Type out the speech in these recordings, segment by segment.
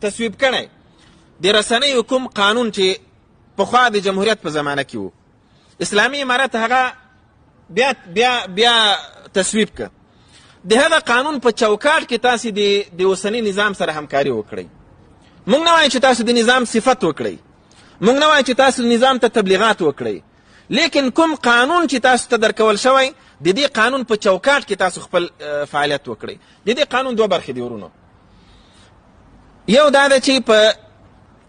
تصویب کړی د رسنیو کوم قانون چې پخوا د جمهوریت په زمانه کې و، اسلامي امارت هغه بیا تصویب که. د هغه قانون په چوکاټ کې تاسې د اوسني نظام سره همکاري وکړئ. موږ نه وایو چې تاسو د نظام صفت وکړئ، موږ نه وایو چې تاسو نظام ته تبلیغات وکړئ، لیکن کوم قانون چې تاسو ته درکول شوی د دې قانون په چوکاټ کې تاسو خپل فعالیت وکړئ. د دې قانون دوه برخې دي ورونو. یو دا ده چې په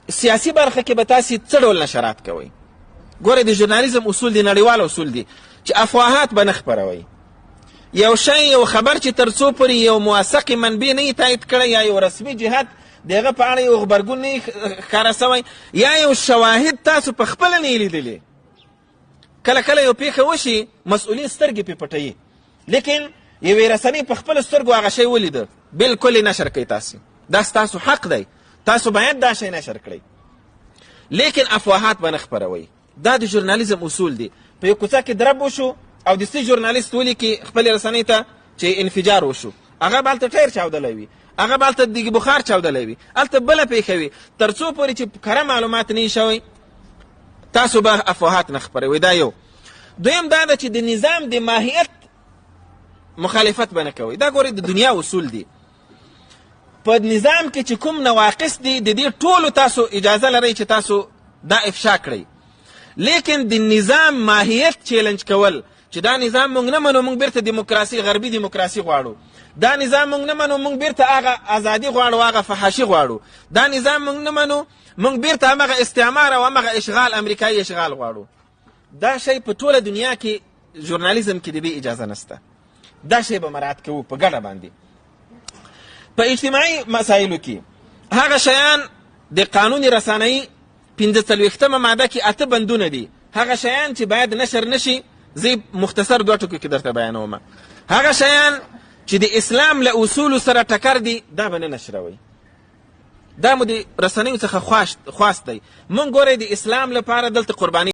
سیاسي برخه کې به تاسې څه ډول نشرات کوئ. ګورئ د ژورنالیزم اصول دي، نړیوال اصول دي چې افواهات به نه خپروئ. یو شی یو خبر چې تر څو پورې یو موثقې منبع نه یې تایید کړی یا یو رسمي جهت د هغه په اړه یو غبرګون نه یې ښکاره سوی یا یو شواهد تاسو په خپله نه یې لیدلي، کله کله یو پیښه وشي مسؤلین سترګې پې پټوي، لیکن یوې رسنۍ په خپلو سترګو هغه شی ولیده، بلکل یې نشر کوئ. تاسو دا ستاسو حق دی، تاسو باید دا شی نشر کړئ، لیکن افواهات به نه خپروئ. دا د ژورنالیزم اصول دي. په یو کوڅه کې درب وشو او د څه ژورنالیست ولیکي خپلې رسنۍ ته چې انفجار وشو، هغه به هلته ټایر چاودلی وي، هغه به هلته د بخار چاودلی وي، هلته بله پیښه وي، تر څو پورې چې کره معلومات نه وي شوی تاسو به افواهات نه خپروئ. دا یو. دویم دا ده چې د نظام د ماهیت مخالفت به نه کوئ. دا ګورئ د دنیا اصول دي. په نظام کې چې کوم نواقص دي د دې ټولو تاسو اجازه لرئ چې تاسو دا افشا کړئ، لیکن د نظام ماهیت چیلنج کول چې دا نظام موږ نه منو، موږ بیرته دیموکراسي غربي دیموکراسي غواړو، دا نظام موږ نه منو، موږ بیرته هغه ازادي غواړو، هغه فحاشي غواړو، دا نظام موږ نه منو، موږ بیرته همغه استعمار او همغه اشغال امریکایي اشغال غواړو. دا شی په ټوله دنیا کې ژورنالیزم کې د دې اجازه نشته. دا شی به مراعات کوو په ګډه باندې. په اجتماعي مسایلو کې هغه شیان د قانون رسنۍ 45مه ماده کې 8 بندونه دي، هغه شیان چې باید نشر نشي زه مختصر دوه ټکو کې درته بیانوم. هغه شیان چې د اسلام له اصولو سره ټکر دي دا به نه نشروئ. دا مو د رسنیو څخه خواست دی. مونږ ګورئ د اسلام لپاره دلته قرباني